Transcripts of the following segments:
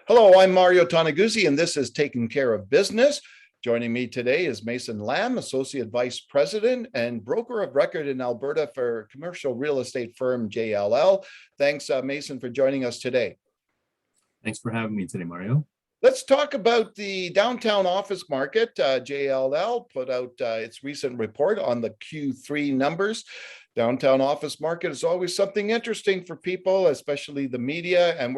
Hello, I'm Mario Toneguzzi, and this is Taking Care of Business. Joining me today is Mason Lam, Associate Vice President and Broker of Record in Alberta for commercial real estate firm JLL. Thanks, Mason, for joining us today. Thanks for having me today, Mario. Let's talk about the downtown office market. JLL put out its recent report on the Q3 numbers. Downtown office market is always something interesting for people, especially the media, and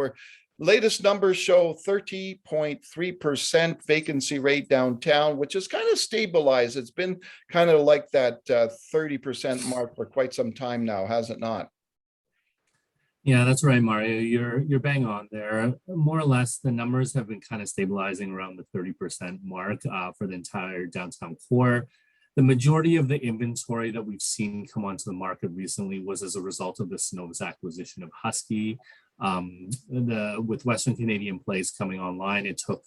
latest numbers show 30.3% vacancy rate downtown, which is kind of stabilized. It's been kind of like that 30% mark for quite some time now, has it not? Yeah, that's right, Mario. You're bang on there. More or less, the numbers have been kind of stabilizing around the 30% mark for the entire downtown core. The majority of the inventory that we've seen come onto the market recently was as a result of the Synovus acquisition of Husky. With Western Canadian Place coming online, it took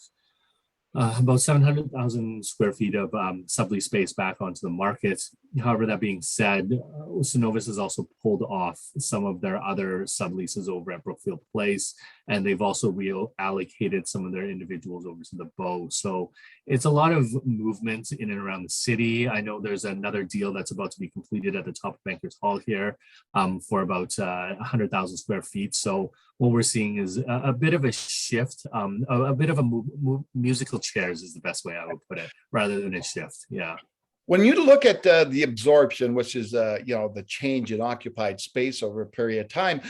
about 700,000 square feet of sublease space back onto the market. However, that being said, Synovus has also pulled off some of their other subleases over at Brookfield Place, and they've also reallocated some of their individuals over to the Bow. So it's a lot of movement in and around the city. I know there's another deal that's about to be completed at the top of Bankers Hall here for about 100,000 square feet. So what we're seeing is a bit of a shift, a bit of a musical chairs is the best way I would put it, rather than a shift. Yeah. When you look at the absorption, which is the change in occupied space over a period of time,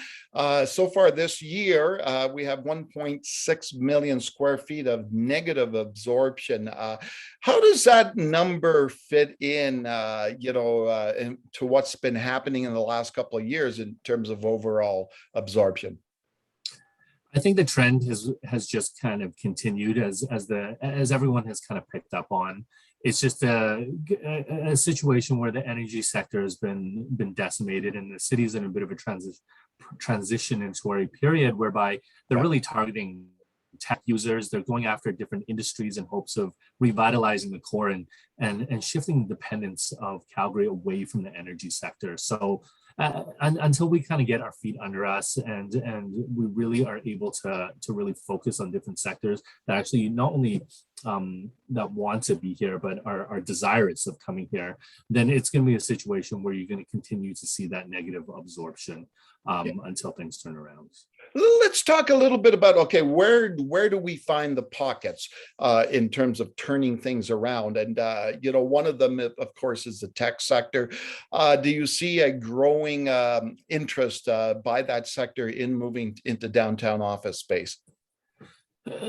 so far this year we have 1.6 million square feet of negative absorption. How does that number fit in, to what's been happening in the last couple of years in terms of overall absorption? I think the trend has just kind of continued as everyone has kind of picked up on. It's just a situation where the energy sector has been decimated, and the city's in a bit of a transitionary period whereby they're really targeting tech users. They're going after different industries in hopes of revitalizing the core and shifting the dependence of Calgary away from the energy sector. So until we kind of get our feet under us and we really are able to really focus on different sectors that actually not only that want to be here but are desirous of coming here, then it's going to be a situation where you're going to continue to see that negative absorption until things turn around. Let's talk a little bit about, okay, where do we find the pockets in terms of turning things around? And, one of them, of course, is the tech sector. Do you see a growing interest by that sector in moving into downtown office space?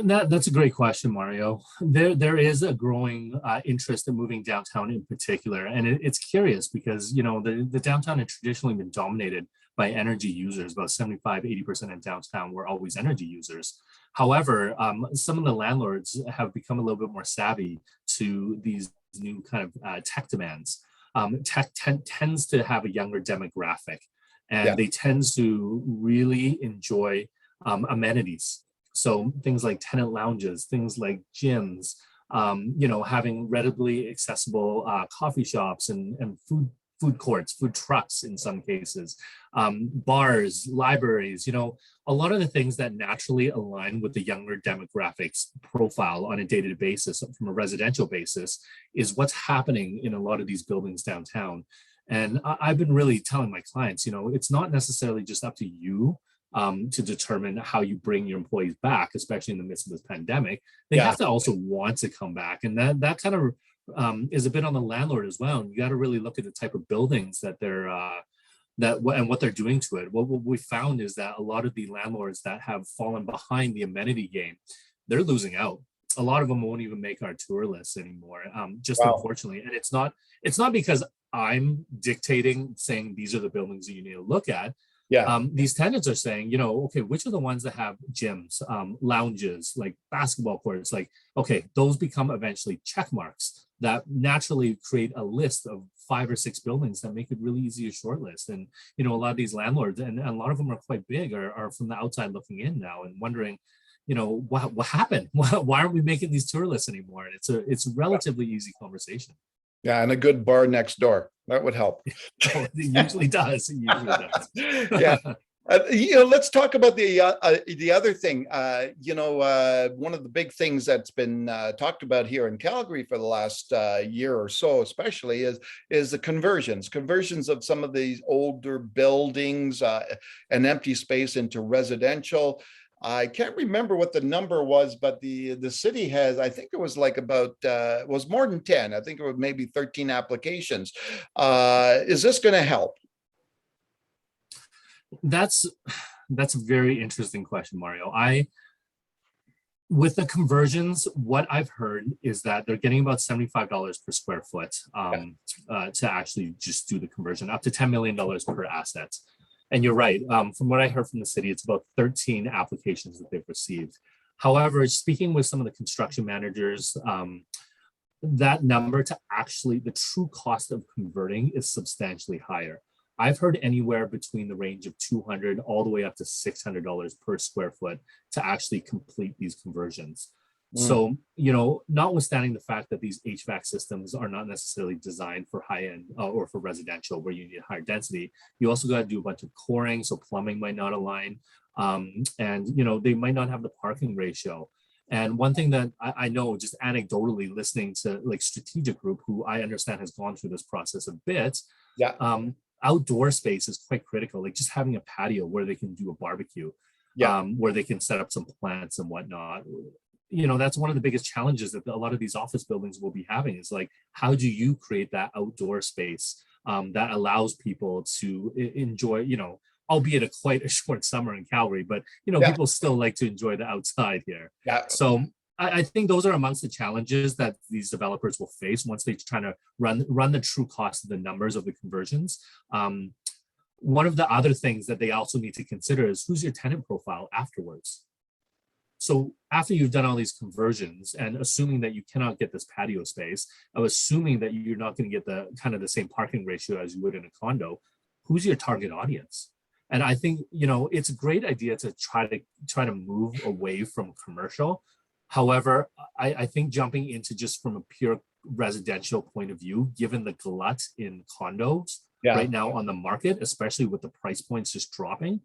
That's a great question, Mario. There is a growing interest in moving downtown in particular. And it's curious because, the downtown had traditionally been dominated by energy users. About 75-80% in downtown were always energy users. However, some of the landlords have become a little bit more savvy to these new kind of tech demands. Tech tends to have a younger demographic, and they tend to really enjoy amenities. So things like tenant lounges, things like gyms, having readily accessible coffee shops and food courts, food trucks in some cases, bars, libraries, a lot of the things that naturally align with the younger demographics profile on a day-to-day basis from a residential basis is what's happening in a lot of these buildings downtown. And I've been really telling my clients, it's not necessarily just up to you to determine how you bring your employees back, especially in the midst of this pandemic. They have to also want to come back. And that kind of is a bit on the landlord as well. And you got to really look at the type of buildings that they're and what they're doing to it. What we found is that a lot of the landlords that have fallen behind the amenity game, they're losing out. A lot of them won't even make our tour lists anymore, unfortunately. And it's not because I'm dictating saying these are the buildings that you need to look at. These tenants are saying, okay, which are the ones that have gyms, lounges, like basketball courts, okay, those become eventually check marks that naturally create a list of 5 or 6 buildings that make it really easy to shortlist. And, a lot of these landlords, and a lot of them are quite big, are from the outside looking in now and wondering, what happened? Why aren't we making these tour lists anymore? And it's a relatively easy conversation. Yeah, and a good bar next door. That would help. It usually does. Yeah. Let's talk about the other thing. One of the big things that's been talked about here in Calgary for the last year or so, especially, is the conversions of some of these older buildings and empty space into residential. I can't remember what the number was, but the city has, I think it was like about, was more than 10. I think it was maybe 13 applications. Is this going to help? That's a very interesting question, Mario. With the conversions, what I've heard is that they're getting about $75 per square foot to actually just do the conversion, up to $10 million per asset. And you're right. From what I heard from the city, it's about 13 applications that they've received. However, speaking with some of the construction managers, that number to actually, the true cost of converting is substantially higher. I've heard anywhere between the range of $200 all the way up to $600 per square foot to actually complete these conversions. So, notwithstanding the fact that these HVAC systems are not necessarily designed for high end or for residential where you need higher density, you also got to do a bunch of coring. So plumbing might not align. And, they might not have the parking ratio. And one thing that I know just anecdotally listening to like Strategic Group, who I understand has gone through this process a bit. Yeah. Outdoor space is quite critical, like just having a patio where they can do a barbecue, where they can set up some plants and whatnot. That's one of the biggest challenges that a lot of these office buildings will be having is like, how do you create that outdoor space that allows people to enjoy, albeit quite a short summer in Calgary, but, people still like to enjoy the outside here. Yeah. So I think those are amongst the challenges that these developers will face once they try to run the true cost of the numbers of the conversions. One of the other things that they also need to consider is who's your tenant profile afterwards. So after you've done all these conversions and assuming that you cannot get this patio space, I'm assuming that you're not going to get the kind of the same parking ratio as you would in a condo, who's your target audience? And I think, it's a great idea to try to move away from commercial. However, I think jumping into just from a pure residential point of view, given the glut in condos right now on the market, especially with the price points just dropping,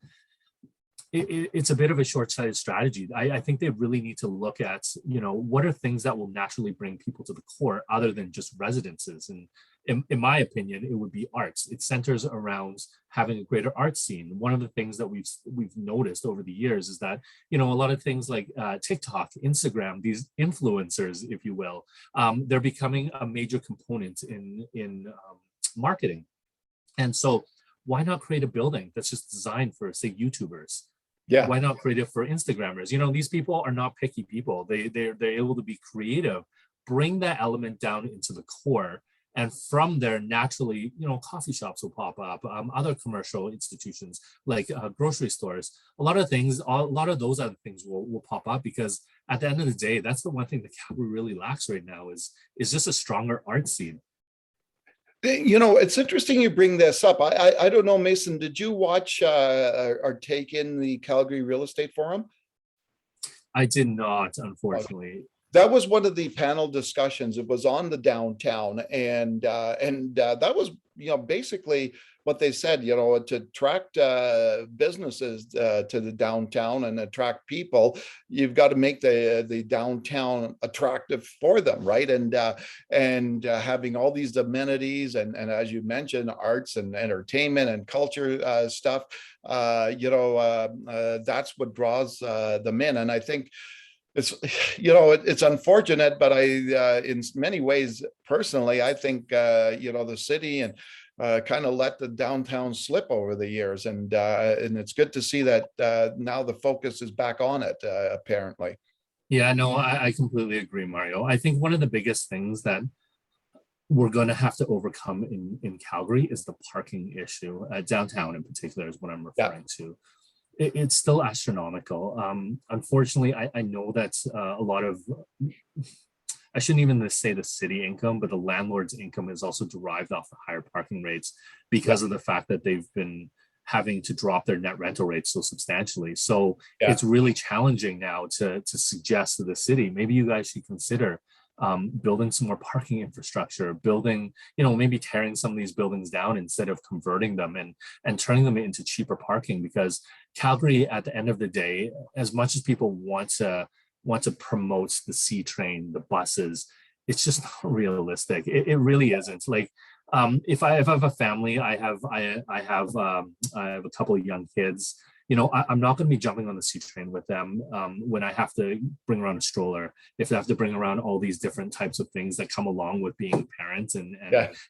it's a bit of a short-sighted strategy. I think they really need to look at, what are things that will naturally bring people to the core other than just residences. And in my opinion, it would be arts. It centers around having a greater art scene. One of the things that we've noticed over the years is that, a lot of things like TikTok, Instagram, these influencers, if you will, they're becoming a major component in marketing. And so why not create a building that's just designed for, say, YouTubers? Yeah. Why not create it for Instagrammers? These people are not picky people. They're able to be creative, bring that element down into the core. And from there, naturally, coffee shops will pop up, other commercial institutions like grocery stores. A lot of those other things will pop up because at the end of the day, that's the one thing that Calgary really lacks right now is just a stronger art scene. It's interesting you bring this up. I don't know, Mason, did you watch or take in the Calgary Real Estate Forum? I did not, unfortunately. That was one of the panel discussions. It was on the downtown, and that was basically what they said. To attract businesses to the downtown and attract people, you've got to make the downtown attractive for them, right? And having all these amenities and as you mentioned, arts and entertainment and culture stuff. That's what draws them in, and I think. It's unfortunate, but in many ways, personally, I think, the city and kind of let the downtown slip over the years. And it's good to see that now the focus is back on it, apparently. Yeah, no, I completely agree, Mario. I think one of the biggest things that we're going to have to overcome in Calgary is the parking issue. Downtown in particular is what I'm referring to. It's still astronomical. Unfortunately, I know that a lot of, I shouldn't even say the city income, but the landlord's income is also derived off the higher parking rates because of the fact that they've been having to drop their net rental rates so substantially. So it's really challenging now to suggest to the city, maybe you guys should consider building some more parking infrastructure, building, maybe tearing some of these buildings down instead of converting them and turning them into cheaper parking. Because Calgary, at the end of the day, as much as people want to promote the C train, the buses, it's just not realistic. It really isn't. Like, if I have a family, I have a couple of young kids. I'm not going to be jumping on the C train with them when I have to bring around a stroller, if I have to bring around all these different types of things that come along with being parents and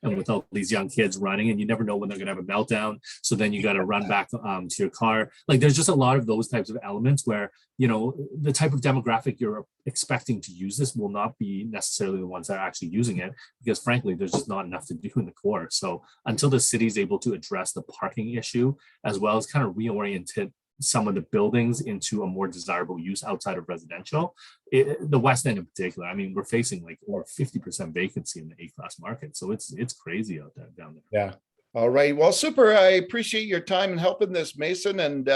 with all these young kids running, and you never know when they're going to have a meltdown. So then you got to run back to your car. Like, there's just a lot of those types of elements where, the type of demographic you're expecting to use this will not be necessarily the ones that are actually using it, because frankly, there's just not enough to do in the core. So until the city is able to address the parking issue, as well as kind of reorient some of the buildings into a more desirable use outside of residential, the West End in particular, I mean, we're facing like over 50% vacancy in the A-class market. So it's crazy out there, down there. Yeah. All right. Well, super. I appreciate your time in helping this, Mason. And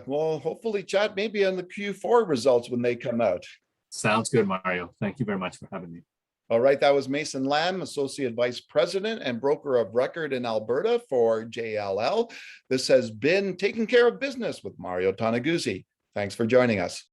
we'll hopefully chat maybe on the Q4 results when they come out. Sounds good, Mario. Thank you very much for having me. All right, that was Mason Lam, Associate Vice President and Broker of Record in Alberta for JLL. This has been Taking Care of Business with Mario Toneguzzi. Thanks for joining us.